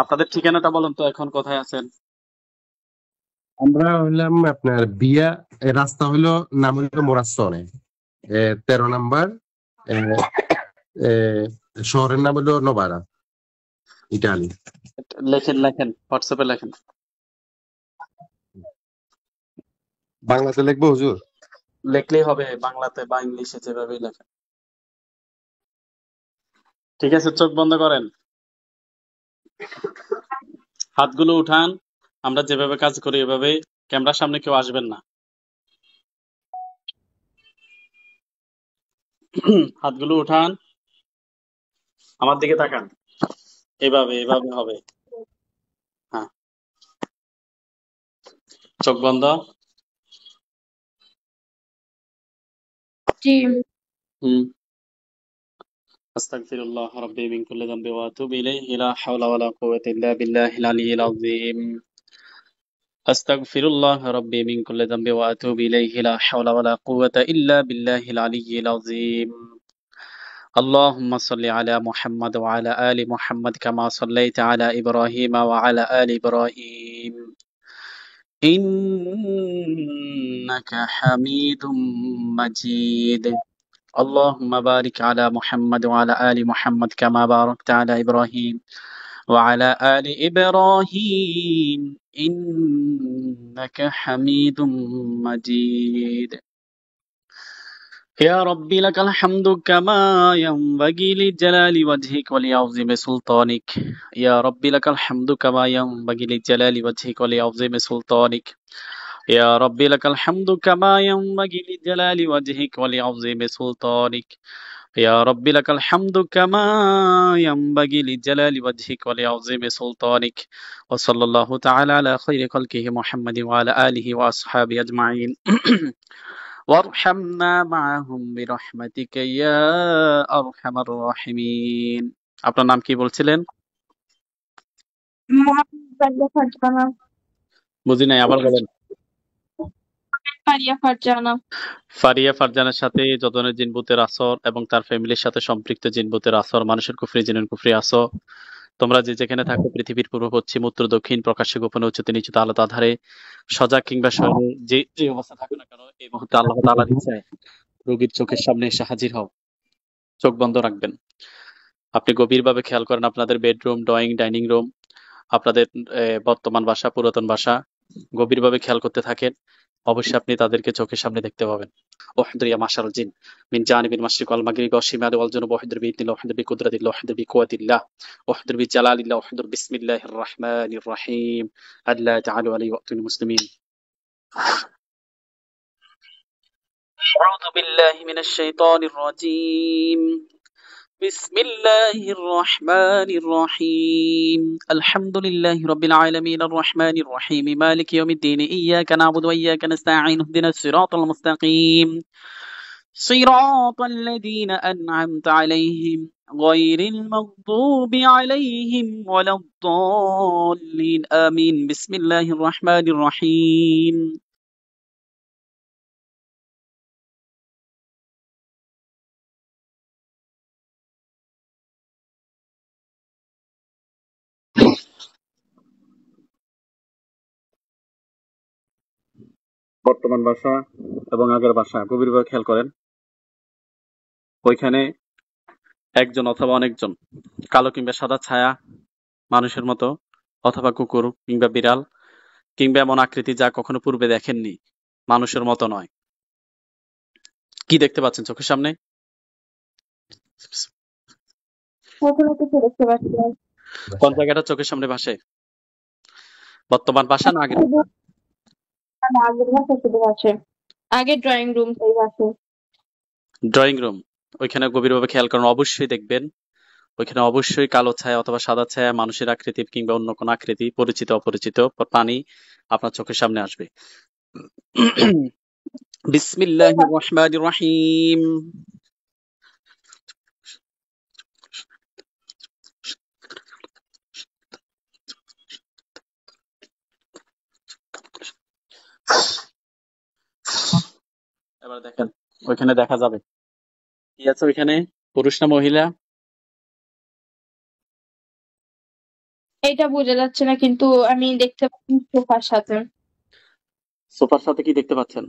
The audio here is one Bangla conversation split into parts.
আপনাদের ঠিকানাটা বলুন তো, এখন কোথায় আছেন? আমরা হইলাম আপনার বিয়া রাস্তা হইলো নাম হইলো মোরাসনে 13 নাম্বার। এ, এ, শহরের নাম হইলো নোবারা, ইটালি। লেখেন লেখেন, হোয়াটসঅ্যাপে লেখেন। বাংলাতে লিখবো হুজুর? লিখলেই হবে, বাংলাতে বা ইংলিশে, যেভাবেই লেখেন। ঠিক আছে, চোখ বন্ধ করেন, হাতগুলো উঠান। আমরা যেভাবে কাজ করি এভাবে। ক্যামেরার সামনে কেউ আসবেন না। হাতগুলো উঠান, আমার দিকে তাকান। এভাবে এভাবে হবে। হ্যাঁ, চোখ বন্ধ। জি। হুম। আস্তাগফিরুল্লাহ রাব্বি মিন কুল্লি যামবি ওয়া আতুবু ইলাইহি, লা হাওলা ওয়া লা কুওয়াতা ইল্লা বিল্লাহিল আলিয়্যিল আযীম। আস্তাগফিরুল্লাহ রাব্বি মিন কুল্লি যামবি ওয়া আতুবু ইলাইহি, লা হাওলা ওয়া লা কুওয়াতা ইল্লা বিল্লাহিল আলিয়্যিল আযীম। اللهم صل على محمد وعلى آل محمد كما صليت على إبراهيم وعلى آل إبراهيم إنك حميد مجيد. اللهم بارك على محمد وعلى آل محمد كما باركت على إبراهيم وعلى آل إبراهيم إنك حميد مجيد. يا ربي لك الحمد كما ينبغي لجلال وجهك ولعظيم سلطانك. يا ربي لك الحمد كما ينبغي لجلال وجهك ولعظيم سلطانك. يا ربي لك الحمد كما ينبغي لجلال وجهك ولعظيم سلطانك. يا ربي لك الحمد كما ينبغي لجلال وجهك ولعظيم سلطانك. وصلى الله تعالى على خير خلقه محمد وعلى آله وأصحابه أجمعين. وارحمنا معهم برحمتك يا أرحم الراحمين. আপনার নাম কি বলছিলেন? ফারিয়া ফারজানা। বুঝি নাই, আবার বলেন। ফারিয়া ফারজানা। ফারিয়া ফারজানার সাথে যত ধরনের জিন ভূতের আসর এবং তার ফ্যামিলির সাথে সম্পৃক্ত জিন ভূতের আসর, মানুষের কুফরি জিনের কুফরি আসর, তোমরা যে যেখানে থাকো, পৃথিবীর পূর্ব পশ্চিম উত্তর দক্ষিণ, প্রকাশ্যে গোপনে উচ্চতে নিচুতে আলাদা আধারে, সজাগ কিংবা শয়নে, যে যে অবস্থা থাকো না কেন, এই মুহূর্তে আল্লাহ তাআলার ইচ্ছায় রোগীর চোখের সামনে এসে হাজির হও। চোখ বন্ধ রাখবেন। আপনি গভীরভাবে খেয়াল করেন আপনাদের বেডরুম, ড্রয়িং, ডাইনিং রুম, আপনাদের বর্তমান বাসা, পুরাতন বাসা, গভীরভাবে খেয়াল করতে থাকেন। অবশ্যই আপনি তাদেরকে চোখের সামনে দেখতে পাবেন। ওয়াহদুর ইয়া মাশারাল জিন মিন জানিবিল মাশরিক ওয়াল মাগরিব ওয়াশ শিমালি ওয়াল জুনুব ওয়াহদুর বিইذنিল্লাহ ওয়াহদুর বিকুদরাতিল্লাহ ওয়াহদুর বিকুওয়াতিল্লাহ ওয়াহদুর বিজালালিল্লাহ ওয়াহদুর বিসমিল্লাহির রাহমানির রাহিম আল্লা তাআলু আলাইহি ওয়াতুনি মুসলিমিন। আউযু বিল্লাহি মিনাশ শাইতানির রাজীম। بسم الله الرحمن الرحيم. الحمد لله رب العالمين الرحمن الرحيم مالك يوم الدين إياك نعبد وإياك نستعين اهدنا الصراط المستقيم صراط الذين أنعمت عليهم غير المغضوب عليهم ولا الضالين آمين. بسم الله الرحمن الرحيم. বর্তমান ভাষা এবং আগের ভাষা গভীরভাবে খেয়াল করেন। ওইখানে একজন অথবা অনেকজন কালো কিংবা সাদা ছায়া, মানুষের মতো অথবা কুকুর কিংবা বিড়াল কিংবা এমন আকৃতি যা কখনো পূর্বে দেখেননি, মানুষের মতো নয়। কি দেখতে পাচ্ছেন চোখের সামনে? ওখানে কিছু দেখতে পাচ্ছি না। কোন জায়গাটা চোখের সামনে ভাসে? বর্তমান ভাষা না আগের? শুধু আগের ভাষা শুধু আছে। আগে ড্রয়িং রুম তাই আছে। Drawing room. ওইখানে গভীরভাবে খেয়াল করেন, অবশ্যই দেখবেন ওইখানে অবশ্যই কালো ছায়া অথবা সাদা ছায়া, মানুষের আকৃতি কিংবা অন্য কোনো আকৃতি, পরিচিত অপরিচিত প্রাণী আপনার চোখের সামনে আসবে। বিসমিল্লাহির রহমানির রহিম। এবার দেখেন, ওইখানে দেখা যাবে কি আছে ওইখানে, পুরুষ না মহিলা? এটা বোঝা যাচ্ছে না, কিন্তু আমি দেখতে পাচ্ছি সোফার সাথে সোফার সাথে কি দেখতে পাচ্ছেন?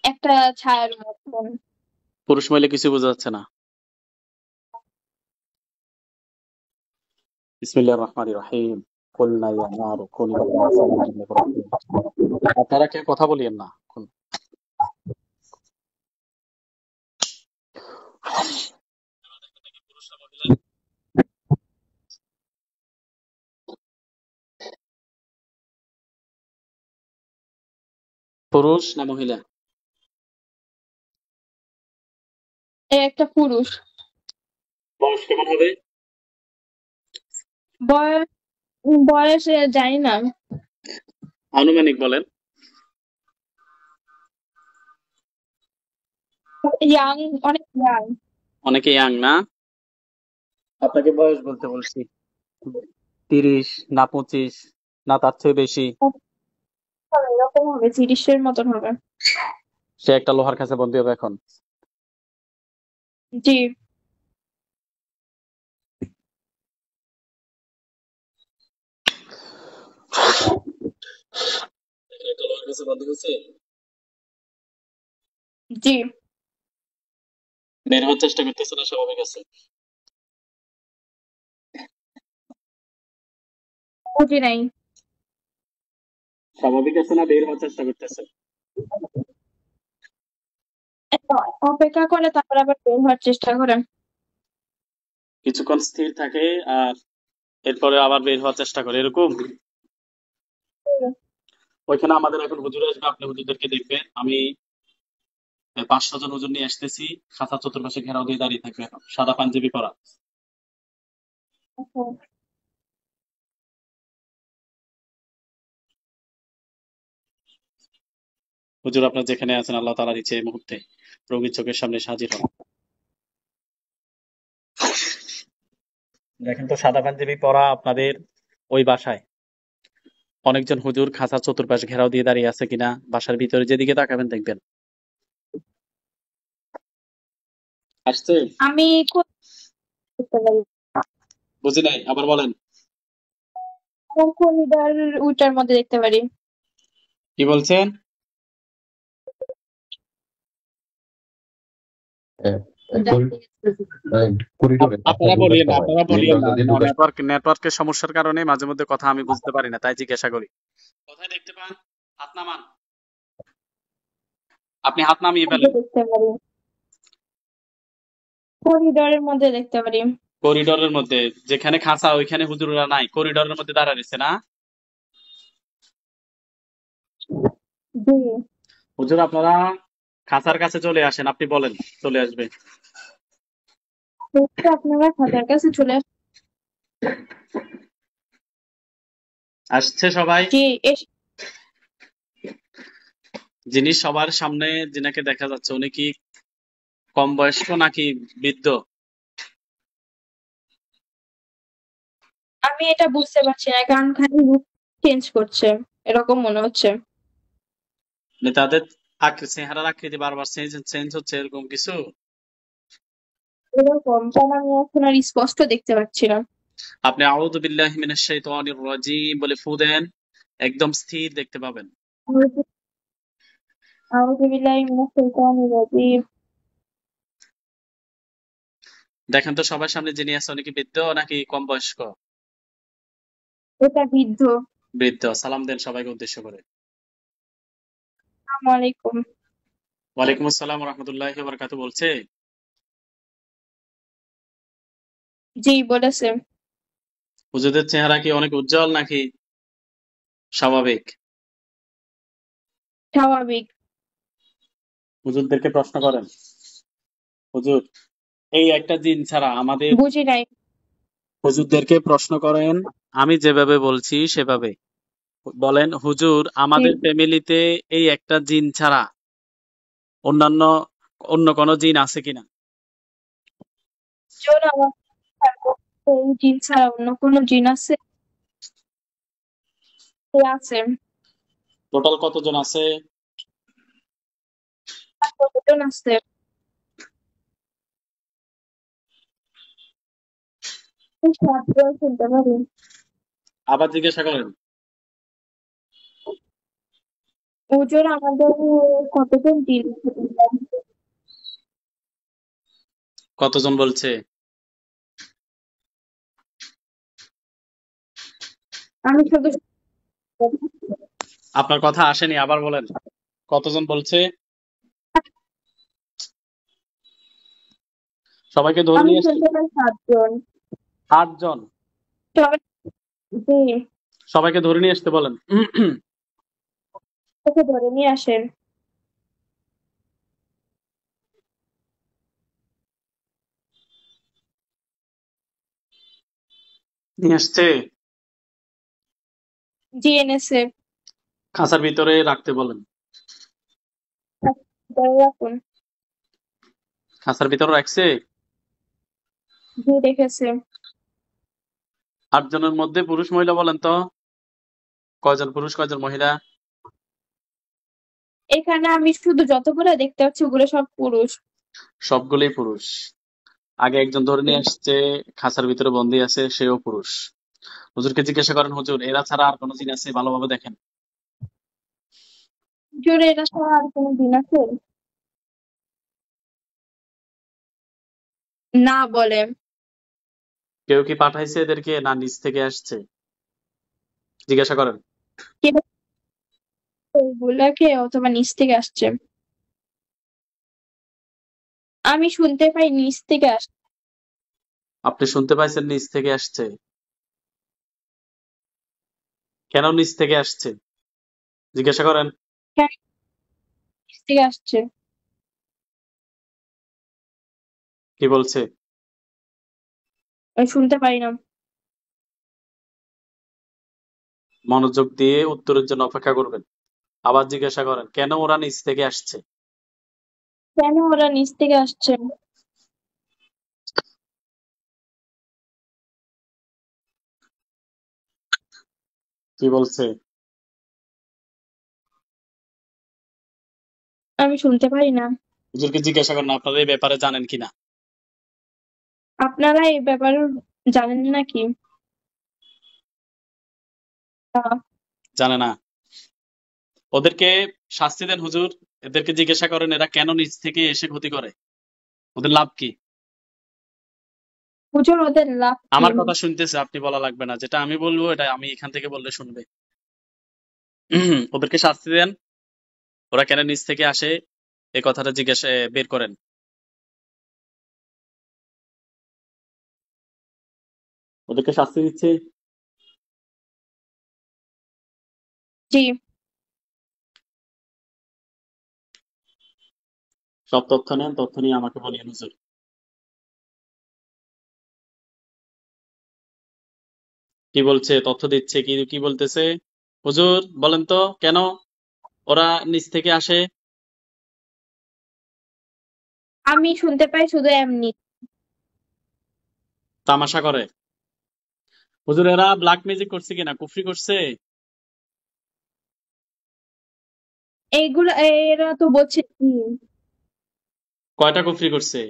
একটা ছায়ার মতন। পুরুষ মহিলা কিছু বোঝা যাচ্ছে না। বিসমিল্লাহির রহমানির রহিম। কুলনা ইয়া নারু কুনি বারদান ওয়া সালামান আলা ইব্রাহিম। আপনারা কেউ কথা বলিয়েন না। পুরুষ না মহিলা? একটা পুরুষ। বয়স কেমন হবে? বয়স বয়স জানি না। আনুমানিক বলেন। ইয়াং, অনেক ইয়াং। অনেকে ইয়াং না? আপনাকে বয়স বলতে বলছি। 30 না 25 না তার চেয়ে বেশি? এরকম হবে, 30-এর মতন হবে। সে একটা লোহার কাছে বন্দী হবে এখন। জি। একটা লোহার কাছে বন্দী হয়েছে। জি। বের হওয়ার চেষ্টা করতেছে না স্বাভাবিক আছে? বুঝি নাই। স্বাভাবিক আছে না বের হওয়ার চেষ্টা করতেছে? অপেক্ষা করে তারপর আবার বের হওয়ার চেষ্টা করে। কিছুক্ষণ স্থির থাকে আর এরপরে আবার বের হওয়ার চেষ্টা করে, এরকম? ওইখানে আমাদের এখন হুজুর আসবে, আপনি হুজুরদেরকে দেখবেন। আমি 500 জন হুজুর নিয়ে আসতেছি। খাঁচা চতুর্পাশে ঘেরাও দিয়ে দাঁড়িয়ে থাকবে এখন, সাদা পাঞ্জাবি পরা। হুজুর আপনার যেখানে আছেন, আল্লাহ তাআলার ইচ্ছে এই মুহূর্তে রোগীর চোখের সামনে এসে হাজির হন। দেখেন তো সাদা পাঞ্জাবি পরা আপনাদের ওই বাসায় অনেকজন হুজুর খাঁচার চতুর্পাশে ঘেরাও দিয়ে দাঁড়িয়ে আছে কিনা। বাসার ভিতরে যেদিকে তাকাবেন দেখবেন। আসছে? আমি করতে পারি। বুঝি নাই, আবার বলেন। করিডর ওটার মধ্যে দেখতে পারি। কি বলছেন? করিডোরে আপনারা বলিয়েন না, সময় আপনারা মেইন বলিয়েন না। দরজা দিয়ে ঢোকার নেটওয়ার্কের সমস্যার কারণে মাঝে মধ্যে কথা আমি বুঝতে পারি না, তাই জিজ্ঞাসা করি। কোথায় দেখতে পান? হাত নামান। আপনি হাত নামিয়ে ফেলেন। দেখতে পারি, করিডোরের মধ্যে দেখতে পারি। করিডোরের মধ্যে? যেখানে খাঁচা ওইখানে হুজুররা নাই, করিডোরের মধ্যে দাঁড়া রয়েছে না? জি। হুজুর আপনারা খাঁচার কাছে চলে আসেন, আপনি বলেন চলে আসবে। আপনারা খাতার কাছে চলে আসছে সবাই? জি। যিনি সবার সামনে যিনাকে দেখা যাচ্ছে, উনি কি কম বয়স্ক নাকি বৃদ্ধ? আমি এটা বুঝতে পারছি না, কারণ খালি লুক চেঞ্জ করছে, এরকম মনে হচ্ছে। মানে তাদের চেহারার আকৃতি বারবার চেঞ্জ চেঞ্জ হচ্ছে, এরকম কিছু? এরকম, কারণ আমি এখন আর স্পষ্ট দেখতে পাচ্ছি না। আপনি আউযু বিল্লাহি মিনাশ শাইতানির রাজিম বলে ফু দেন, একদম স্থির দেখতে পাবেন। আউযু বিল্লাহি মিনাশ শাইতানির রাজিম। দেখেন তো সবার সামনে যিনি আছে উনি কি বৃদ্ধ নাকি কম বয়স্ক? এটা বৃদ্ধ। বৃদ্ধ। সালাম দেন সবাইকে উদ্দেশ্য করে। আসসালামু আলাইকুম। ওয়ালাইকুম আসসালাম ওয়া রাহমাতুল্লাহি ওয়া বারাকাতুহু বলছে। জি, বলেছে। হুজুরদের চেহারা কি অনেক উজ্জ্বল নাকি স্বাভাবিক? স্বাভাবিক। হুজুরদেরকে প্রশ্ন করেন, হুজুর এই একটা জিন ছাড়া আমাদের। বুঝি নাই। হুজুরদেরকে প্রশ্ন করেন, আমি যেভাবে বলছি সেভাবে বলেন। হুজুর জি। আমাদের ফ্যামিলিতে এই একটা জিন ছাড়া অন্যান্য অন্য কোনো জিন আছে কিনা? জন আমার এই জিন ছাড়া অন্য কোনো জিন আছে? আছে। টোটাল কতজন আছে? কতজন আছে? সাতজন শুনতে পারি। আবার জিজ্ঞাসা করেন। হুজুর আমাদের কতজন দিন? কতজন বলছে? আমি শুধু আপনার কথা আসেনি, আবার বলেন। কতজন বলছে? সবাইকে ধরে আমি নিয়ে আসছি। শুনতে পাই 7 জন। 8 জন। সবাই জি, সবাইকে ধরে নিয়ে আসতে বলেন। ওকে ধরে নিয়ে আসেন। নিয়ে আসছে। জি এনেছে। খাঁচার ভিতরে রাখতে বলেন। ধরে রাখুন। খাঁচার ভিতরে রাখছে। জি রেখেছে। 8 জনের মধ্যে পুরুষ মহিলা বলেন তো, কয়জন পুরুষ কয়জন মহিলা? এখানে আমি শুধু যতগুলো দেখতে পাচ্ছি ওগুলো সব পুরুষ। সবগুলোই পুরুষ। আগে একজন ধরে নিয়ে আসছে, খাঁচার ভিতরে বন্দি আছে, সেও পুরুষ। হুজুরকে জিজ্ঞাসা করেন, হুজুর এরা ছাড়া আর কোনো জিন আছে? ভালোভাবে দেখেন। হুজুর এটা ছাড়া আর কোনো দিন আছে? না বলে। কেউ কি পাঠাইছে এদেরকে, না নিজ থেকে আসছে? জিজ্ঞাসা করেন। কে এগুলাকে অথবা নিচ থেকে আসছে? আমি শুনতে পাই নিচ থেকে আসছে। আপনি শুনতে পাইছেন নিজ থেকে আসছে? কেন নিজ থেকে আসছে জিজ্ঞাসা করেন। হ্যাঁ, নিচ থেকে আসছে। কি বলছে? আমি শুনতে পাই না। মনোযোগ দিয়ে উত্তরের জন্য অপেক্ষা করবেন। আবার জিজ্ঞাসা করেন, কেন ওরা নিজ থেকে আসছে? কেন ওরা নিচ থেকে আসছে? কি বলছে? আমি শুনতে পাই না। হুজুরকে জিজ্ঞাসা করেন, আপনারা এই ব্যাপারে জানেন কিনা। আপনারা এই ব্যাপারে জানেন নাকি? জানে না। ওদেরকে শাস্তি দেন হুজুর। এদেরকে জিজ্ঞাসা করেন, এরা কেন নিজ থেকে এসে ক্ষতি করে, ওদের লাভ কি? হুজুর ওদের লাভ কি? আমার কথা শুনতেছে, আপনি বলা লাগবে না। যেটা আমি বলবো এটা আমি এখান থেকে বললে শুনবে। ওদেরকে শাস্তি দেন। ওরা কেন নিজ থেকে আসে এই কথাটা জিজ্ঞাসা বের করেন। ওদেরকে শাস্তি দিচ্ছে। জি। সব তথ্য নেন, তথ্য নিয়ে আমাকে বলিয়ে হুজুর। কি বলছে? তথ্য দিচ্ছে। কি কি বলতেছে? হুজুর বলেন তো, কেন ওরা নিচ থেকে আসে? আমি শুনতে পাই শুধু এমনি। তামাশা করে। হুজুর এরা ব্ল্যাক ম্যাজিক করছে কিনা, কুফরি করছে? এইগুলা এরা তো বলছে কি? কয়টা কুফরি করছে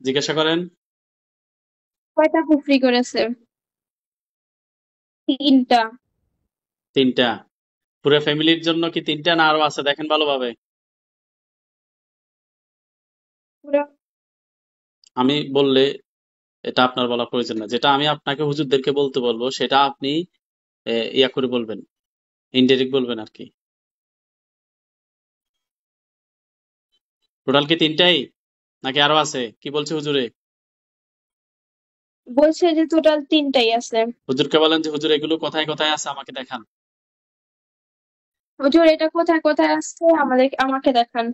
জিজ্ঞাসা করেন। কয়টা কুফরি করেছে? 3টা। 3টা। পুরো ফ্যামিলির জন্য কি 3টা, না আরো আছে? দেখেন ভালোভাবে। পুরো আমি বললে এটা আপনার বলা প্রয়োজন না। যেটা আমি আপনাকে হুজুরদেরকে বলতে বলবো সেটা আপনি ইয়া করে বলবেন, ইনডিরেক্ট বলবেন আর কি। টোটাল কি 3টাই, নাকি আরো আছে? কি বলছে হুজুরে? বলছে যে টোটাল 3টাই আছে। হুজুরকে বলেন যে হুজুর এগুলো কোথায় কোথায় আছে আমাকে দেখান। হুজুর এটা কোথায় কোথায় আছে আমাকে দেখান।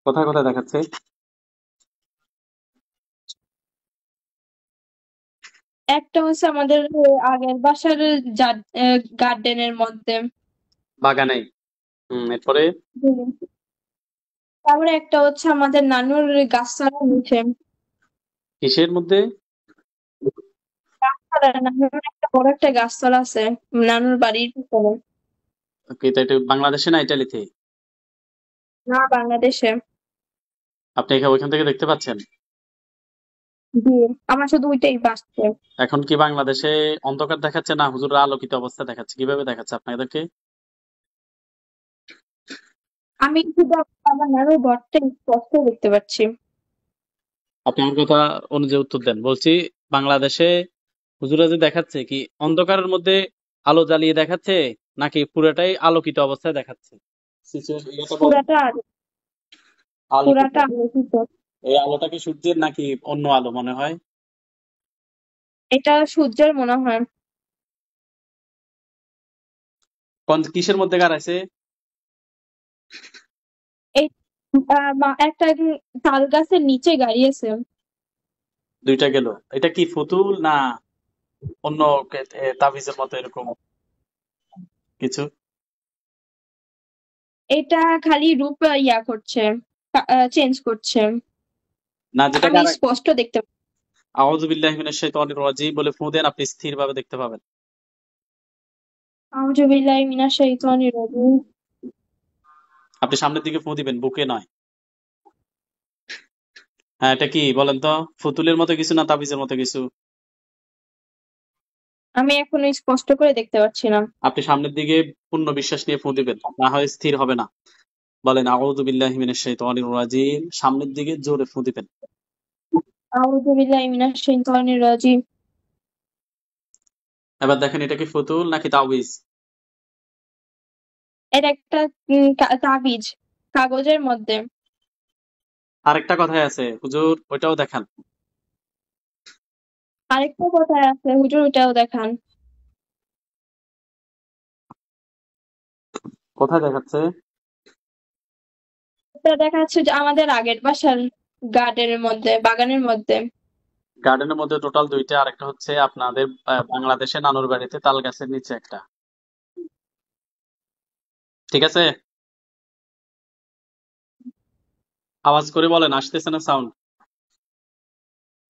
কোথায় কোথায় দেখাচ্ছে? একটা হচ্ছে আমাদের আগের বাসার গার্ডেনের মধ্যে। বাগানে। এরপরে? তারপরে একটা হচ্ছে আমাদের নানুর গাছতলার নিচে। কিসের মধ্যে? নানুর একটা বড় একটা গাছতলা আছে নানুর বাড়ির পিছনে। ওকে, তাই এটা বাংলাদেশে না ইটালিতে? না, বাংলাদেশে। আপনি ওইখান থেকে দেখতে পাচ্ছেন? জি, আমার শুধু ওইটাই বাঁচছে। এখন কি বাংলাদেশে অন্ধকার দেখাচ্ছে না হুজুরের আলোকিত অবস্থা দেখাচ্ছে? কিভাবে দেখাচ্ছে আপনাদেরকে? আমি শুধু আমার আরো ঘরটা স্পষ্ট দেখতে পাচ্ছি। আপনি আমার কথা অনুযায়ী উত্তর দেন। বলছি বাংলাদেশে হুজুরা যে দেখাচ্ছে কি অন্ধকারের মধ্যে আলো জ্বালিয়ে দেখাচ্ছে নাকি পুরোটাই আলোকিত অবস্থায় দেখাচ্ছে? ইয়েটা বলেন। পুরাটা আলোকিত। পুরাটা আলোকিত। এই আলোটা কি সূর্যের নাকি অন্য আলো মনে হয়? এটা সূর্যের মনে হয়। কোন কিসের মধ্যে গাড়াইছে? এই একটা তাল গাছের নিচে গাড়িয়েছে। দুইটা গেল। এটা কি ফুতুল না অন্য তাবিজের মতো এরকম কিছু? এটা খালি রূপ ইয়া করছে, চেঞ্জ করছে। না যেটা আমি গাড়াই স্পষ্ট দেখতে আউযু বিল্লাহি মিনাশ শাইতানির রাজিম বলে ফু দেন, আপনি স্থিরভাবে দেখতে পাবেন। আউযু বিল্লাহি মিনাশ শাইতানির রাজিম। আপনি সামনের দিকে ফু দিবেন, বুকে নয়। হ্যাঁ, এটা কি বলেন তো? ফুতুলের মতো কিছু না তাবিজের মতো কিছু? আমি এখনো স্পষ্ট করে দেখতে পাচ্ছি না। আপনি সামনের দিকে পূর্ণ বিশ্বাস নিয়ে ফু দিবেন, না হয় স্থির হবে না। বলেন আউযু বিল্লাহি মিনাশ শাইতানির রাজিম, সামনের দিকে জোরে ফু দিবেন। আউযু বিল্লাহি মিনাশ শাইতানির রাজিম। এবার দেখেন এটা কি ফুতুল নাকি তাবিজ? এটা একটা তাবিজ, কাগজের মধ্যে। আরেকটা কথাই আছে হুজুর, ওইটাও দেখান। আরেকটা কথায় আছে হুজুর, ওটাও দেখান। কোথায় দেখাচ্ছে? এটা দেখা যাচ্ছে যে আমাদের আগের বাসার গার্ডেনের মধ্যে, বাগানের মধ্যে। গার্ডেনের মধ্যে টোটাল দুইটা, আরেকটা হচ্ছে আপনাদের বাংলাদেশে নানুর বাড়িতে তাল গাছের নিচে একটা। ঠিক আছে? আওয়াজ করে বলেন, আসতেছে না সাউন্ড?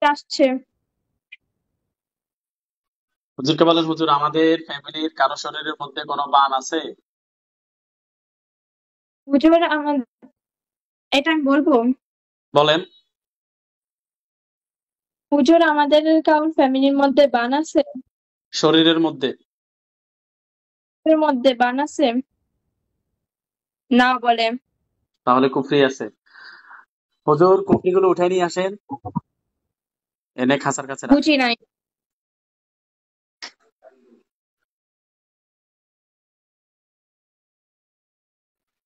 আসছে। হুজুরকে বলেন হুজুর আমাদের ফ্যামিলির কারো শরীরের মধ্যে কোনো বান আছে? হুজুর আমার, এটা আমি বলবো। বলেন। হুজুর আমাদের কারোর ফ্যামিলির মধ্যে বান আছে? শরীরের মধ্যে? এর মধ্যে বান আছে? না বলে। তাহলে কুফরি আছে। হুজুর কুফরিগুলো উঠাই নিয়ে আসেন, এনে খাঁচার কাছে রাখেন। বুঝি নাই।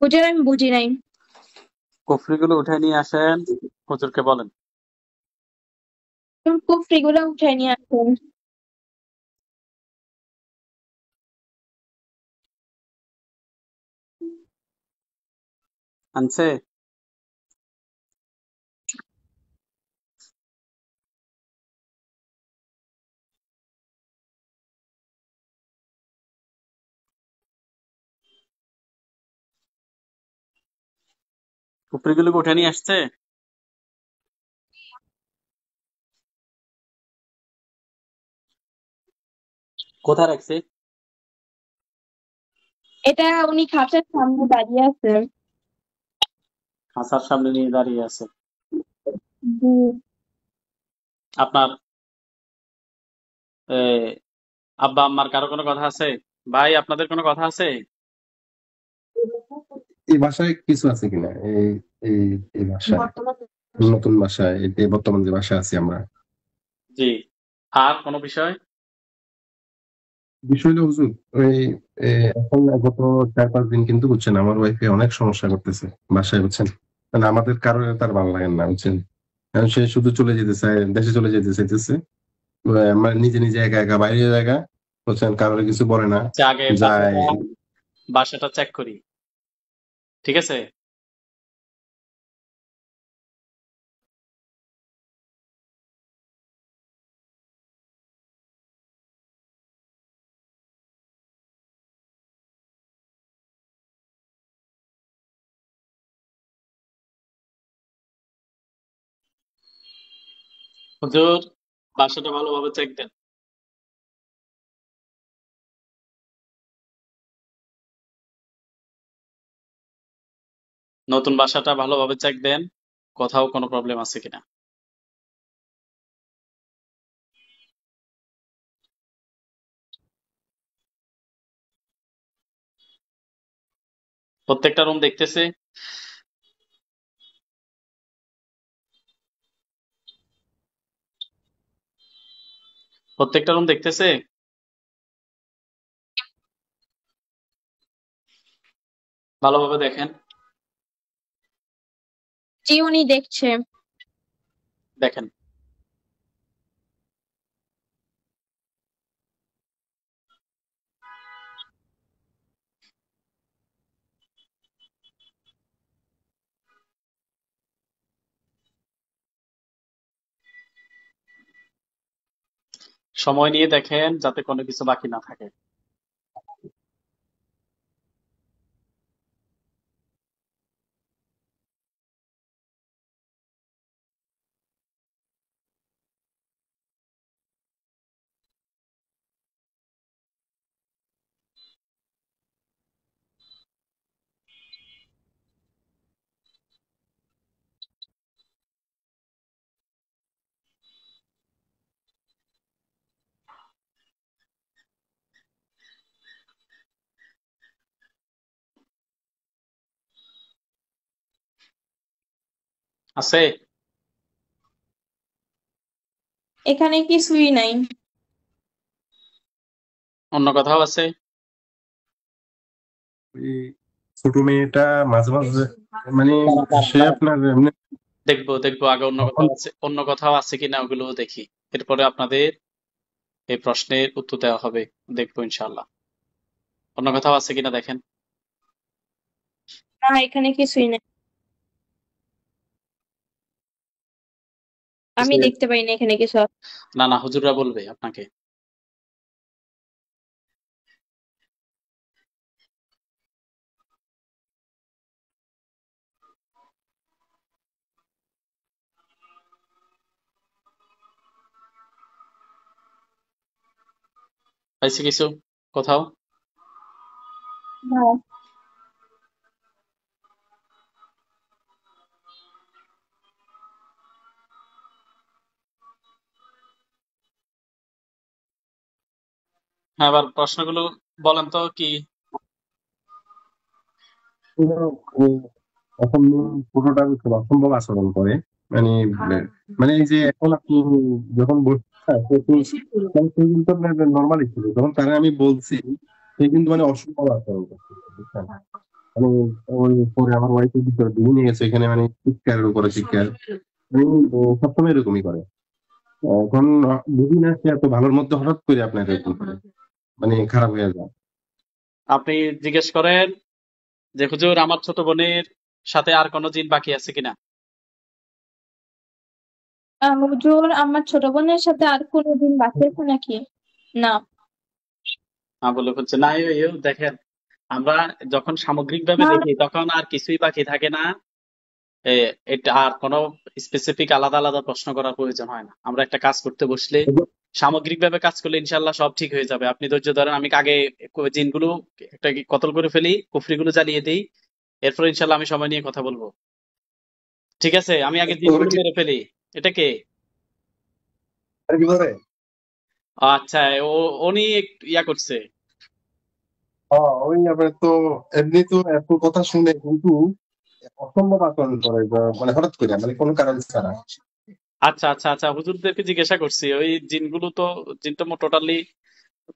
হুজুর আমি বুঝি নাই। কুফরিগুলো উঠাই নিয়ে আসেন, হুজুরকে বলেন। তুমি কুফরি গুলা উঠাই নিয়ে আসেন। আনছে? কুফরিগুলোকে উঠাই নিয়ে আসছে? কোথায় রাখছে? এটা উনি খাঁচার সামনে দাঁড়িয়ে আছে। খাঁচার সামনে নিয়ে দাঁড়িয়ে আছে। জি। আপনার আব্বা আম্মার কারো কোনো কথা আছে? ভাই আপনাদের কোনো কথা আছে? এই বাসায় কিছু আছে কিনা? এই এই এই বাসায়, নতুন বাসায়, এই বর্তমান যে বাসায় আছি আমরা। জি। আর কোনো বিষয়? বিষয়টা হুজুর, ওই এখন গত 4-5 দিন কিন্তু বুঝছেন আমার ওয়াইফে অনেক সমস্যা করতেছে বাসায়, বুঝছেন? মানে আমাদের কারোর তার ভালো লাগে না, বুঝছেন? কারণ সে শুধু চলে যেতে চায়, দেশে চলে যেতে চাইতেছে। মানে নিজে নিজে একা একা বাইরে জায়গা, বুঝছেন? কারোর কিছু বলে না, আচ্ছা, আগে যায়। বাসাটা চেক করি। ঠিক আছে? হুজুর বাসাটা ভালোভাবে চেক দেন। নতুন বাসাটা ভালোভাবে চেক দেন, কোথাও কোনো প্রবলেম আছে কিনা। প্রত্যেকটা রুম দেখতেছে? প্রত্যেকটা রুম দেখতেছে? ভালোভাবে দেখেন। জি উনি দেখছে। দেখেন। সময় নিয়ে দেখেন যাতে কোনো কিছু বাকি না থাকে। আছে? এখানে কিছুই নাই। অন্য কোথাও আছে? ওই ছোট মেয়েটা মাঝে মাঝে মানে দাঁড়ান, দাঁড়ান, সে দাঁড়ান। আপনার এমনি দেখবো দেখবো আগে অন্য তখন কোথাও আছে, অন্য কোথাও আছে কিনা ওগুলো দেখি। এরপরে আপনাদের এই প্রশ্নের উত্তর দেওয়া হবে। দেখবো ইনশাআল্লাহ। অন্য কোথাও আছে কিনা দেখেন। না এখানে কিছুই নাই, আমি যে- দেখতে পাই না এখানে কিছু আছে। না না, হুজুররা বলবে আপনাকে। পাইছে কিছু কোথাও? না। হ্যাঁ, এবার প্রশ্নগুলো বলেন তো কি। এখন পুরোটা খুব অসম্ভব আচরণ করে মানে মানে এই যে এখন আপনি যখন বলছেন সে কিন্তু আপনার নর্মালি ছিল যখন তারা আমি বলছি সে কিন্তু মানে অসম্ভব আচরণ করছে বুঝছেন মানে ওই পরে আমার ওয়াইফের ভিতরে দিয়ে নিয়ে গেছে এখানে মানে চিৎকারের উপরে চিৎকার মানে সবসময় এরকমই করে এখন বুঝি না সে এত ভালোর মধ্যে হঠাৎ করে আপনার এরকম করে মানে খারাপ হয়ে যায় আপনি জিজ্ঞেস করেন যে হুজুর আমার ছোট বোনের সাথে আর কোনো জিন বাকি আছে কিনা। হুজুর আমার ছোট বোনের সাথে আর কোনোদিন বাকি আছে নাকি? না। বলে হচ্ছে না, দেখেন আমরা যখন সামগ্রিকভাবে না দেখি তখন আর কিছুই বাকি থাকে না। এটা আর কোনো স্পেসিফিক আলাদা আলাদা প্রশ্ন করার প্রয়োজন হয় না। আমরা একটা কাজ করতে বসলে সামগ্রিকভাবে কাজ করলে ইনশাল্লাহ সব ঠিক হয়ে যাবে। আপনি ধৈর্য ধরেন, আমি আগে জিনগুলো একটা কি কতল করে ফেলি, কুফরিগুলো জ্বালিয়ে দিই, এরপর ইনশাল্লাহ আমি সময় নিয়ে কথা বলবো। ঠিক আছে, আমি আগে ওরা জিনগুলো কি মেরে ফেলি। এটা কে? আর কি করে আচ্ছা, উনি ইয়া করছে। ওই আপনার তো এমনি তো এত কথা শুনে কিন্তু অসম্ভব আচরণ করে মানে হঠাৎ করে মানে কোনো কারণ ছাড়া আচ্ছা আচ্ছা আচ্ছা, হুজুরদেরকে জিজ্ঞাসা করছি ওই জিনগুলো তো, জিন তো টোটালি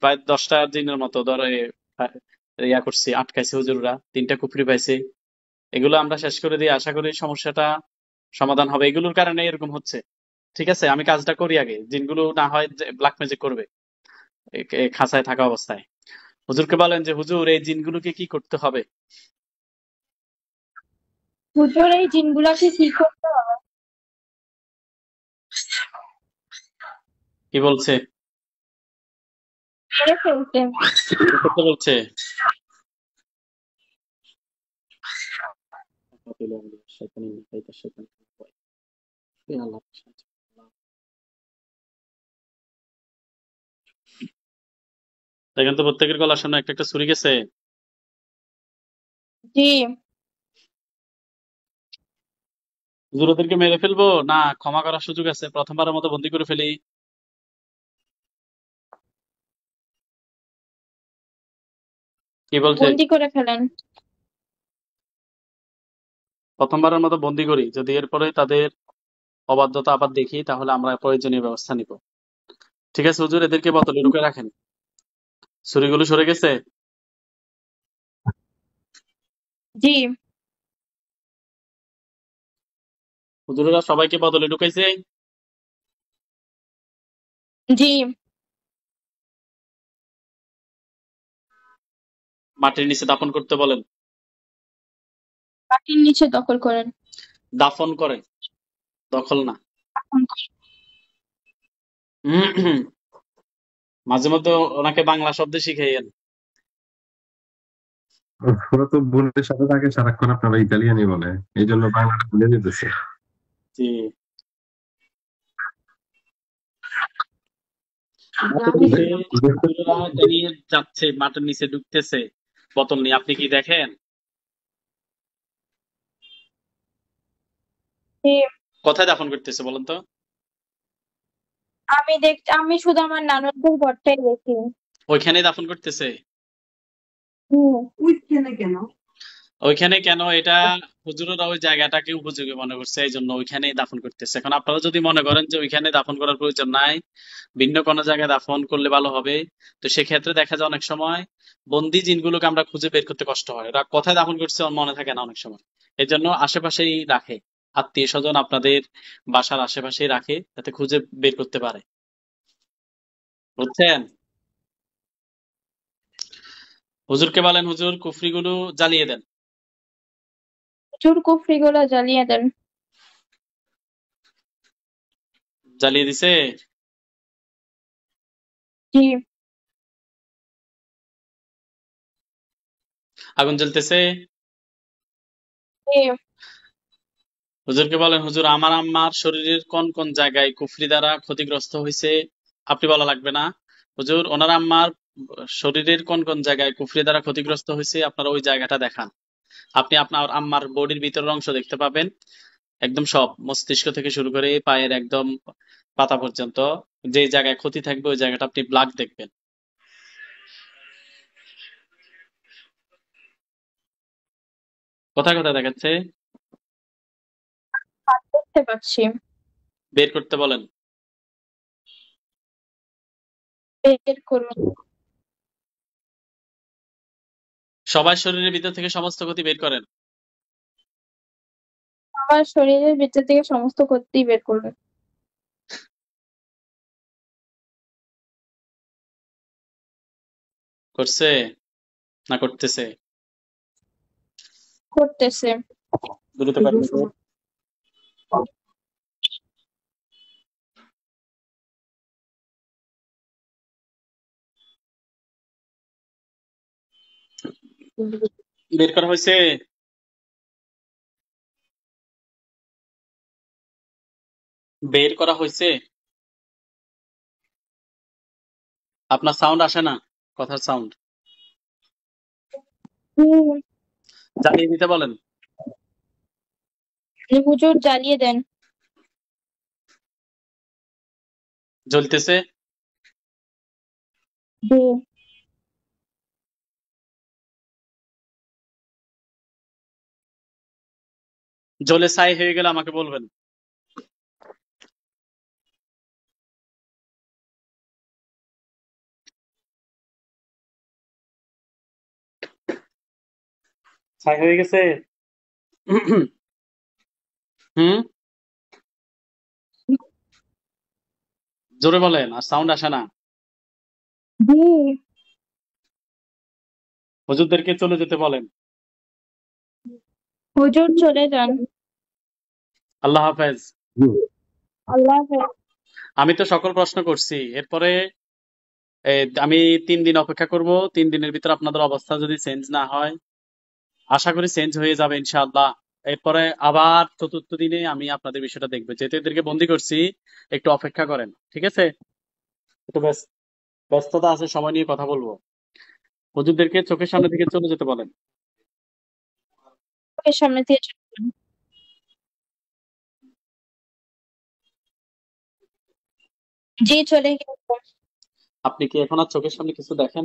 প্রায় 10টা জিনের মতো ধরে আহ, ইয়া করছি, আটকাইছে হুজুররা, 3টা কুফরি পাইছে। এগুলো আমরা শেষ করে দিয়ে আশা করি সমস্যাটা সমাধান হবে। এগুলোর কারণে এরকম হচ্ছে। ঠিক আছে, আমি কাজটা করি আগে, জিনগুলো না হয় ব্ল্যাক ম্যাজিক করবে খাঁচায় থাকা অবস্থায়। হুজুরকে বলেন যে হুজুর এই জিনগুলোকে কি করতে হবে। হুজুর এই জিনগুলাকে কি করতে হবে? কি বলছে? মেরে ফেলতে। কি করতে বলছে? দেখেন তো প্রত্যেকের গলার সামনে একটা একটা ছুরি গেছে। জি। হুজুর ওদেরকে মেরে ফেলবো না ক্ষমা করার সুযোগ আছে, প্রথমবারের মতো বন্দি করে ফেলি? কি বলছে? বন্দি করে ফেলেন। প্রথমবারের মতো বন্দি করি, যদি এরপরে তাদের অবাধ্যতা আবার দেখি তাহলে আমরা প্রয়োজনীয় ব্যবস্থা নিব। ঠিক আছে হুজুর, এদেরকে বোতলে ঢুকে রাখেন। ছুরিগুলো সরে গেছে? জি হুজুরেরা সবাইকে বোতলে ঢুকাইছে? জি মাটির নিচে দাফন করতে বলেন। মাটির নিচে দখল করেন। দাফন করে, দখল না। দাফন করেন। মাঝে মধ্যে ওনাকে বাংলা শব্দ শিখাইয়েন। ওরা তো বোনের সাথে থাকে সারাক্ষণ, আপনারা ইতালিয়ানই বলে, এই জন্য বাংলাটা ভুলে যেতেছে। জি, মাটির নিচে হুজুরেরা নিয়ে যাচ্ছে, মাটির নিচে ঢুকতেছে বোতল নিয়ে, আপনি কি দেখেন? জি, কোথায় দাফন করতেছে বলেন তো? আমি শুধু আমার নানুদের ঘরটাই দেখি। ওইখানেই দাফন করতেছে? হুম। ওইখানে কেন? এটা হুজুরেরা ওই জায়গাটাকে উপযোগী মনে করছে, এই জন্য ওইখানেই দাফন করতেছে। এখন আপনারা যদি মনে করেন যে ওইখানে দাফন করার প্রয়োজন নাই, ভিন্ন কোনো জায়গায় দাফন করলে ভালো হবে, তো সেক্ষেত্রে দেখা যায় অনেক সময় বন্দি জিনগুলোকে আমরা খুঁজে বের করতে কষ্ট হয়, এরা কোথায় দাফন করছে ওর মনে থাকে না অনেক সময়। এই জন্য আশেপাশেই রাখে, আত্মীয় স্বজন আপনাদের বাসার আশেপাশেই রাখে, যাতে খুঁজে বের করতে পারে। বুঝছেন? হুজুরকে বলেন হুজুর কুফরিগুলো জ্বালিয়ে দেন। হুজুর কুফরিগুলো জ্বালিয়ে দেন। জ্বালিয়ে দিছে? জি আগুন জ্বলতেছে? জি হুজুরকে বলেন হুজুর আমার আম্মার শরীরের কোন কোন জায়গায় কুফরি দ্বারা ক্ষতিগ্রস্ত হয়েছে। আপনি বলা লাগবে না। হুজুর ওনার আম্মার শরীরের কোন কোন জায়গায় কুফরি দ্বারা ক্ষতিগ্রস্ত হয়েছে আপনারা ওই জায়গাটা দেখান। আপনি আপনার আম্মার বডির ভিতরের অংশ দেখতে পাবেন, একদম সব মস্তিষ্ক থেকে শুরু করে পায়ের একদম পাতা পর্যন্ত যে জায়গায় ক্ষতি থাকবে ওই জায়গাটা আপনি ব্লাক দেখবেন। কোথায় কোথায় দেখাচ্ছে? দেখতে পাচ্ছি। বের করতে বলেন। বের করুন। সবাই শরীরের ভিতর থেকে সমস্ত ক্ষতি বের করেন। আমার শরীরের ভিতর থেকে সমস্ত ক্ষতি বের করুন। করছে না করতেছে? করতেছে। দ্রুত করেন হুজুর। বের করা হয়েছে? বের করা হয়েছে? আপনার সাউন্ড আসে না, কথার সাউন্ড। হুম। জ্বালিয়ে দিতে বলেন। হুজুর জ্বালিয়ে দেন। জ্বলতেছে? জি জ্বলে ছাই হয়ে গেলে আমাকে বলবেন। ছাই হয়ে গেছে? হুম, জোরে বলেন, আর সাউন্ড আসে না। জি হুজুরদেরকে চলে যেতে বলেন। হুজুর চলে যান। আল্লাহ হাফেজ। আল্লাহ হাফেজ। আমি তো সকল প্রশ্ন করছি, এরপরে আমি 3 দিন অপেক্ষা করব। 3 দিনের ভিতর আপনাদের অবস্থা যদি চেঞ্জ না হয়, আশা করি চেঞ্জ হয়ে যাবে ইনশাআল্লাহ। এরপরে আবার চতুর্থ দিনে আমি আপনাদের বিষয়টা দেখবো, যেহেতু এদেরকে বন্দি করছি। একটু অপেক্ষা করেন, ঠিক আছে? একটু ব্যস্ততা আছে, সময় নিয়ে কথা বলবো। হুজুরদেরকে চোখের সামনে থেকে চলে যেতে বলেন। চোখের সামনে দিয়ে চলে যান। জি চলে গেছে। আপনি কি এখন আর চোখের সামনে কিছু দেখেন?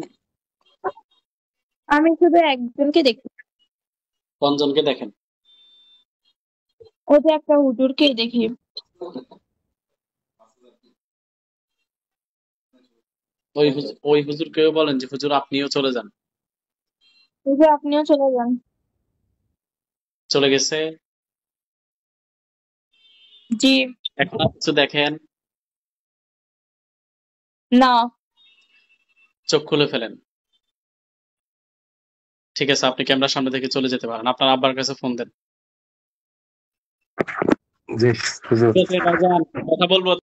আমি শুধু একজনকে দেখি। কোনজনকে দেখেন? ওই যে একটা হুজুরকে দেখি। ওই হুজুরকেও বলেন যে হুজুর আপনিও চলে যান। ওই যে আপনিও চলে যান। চলে গেছে। জি। এখন আর কিছু দেখেন? না। চোখ খুলে ফেলেন। ঠিক আছে, আপনি ক্যামেরার সামনে থেকে চলে যেতে পারেন। আপনার আব্বার কাছে ফোন দেন। জি হুজুর। ঠিক আছে ভাইজান, কথা বলবো।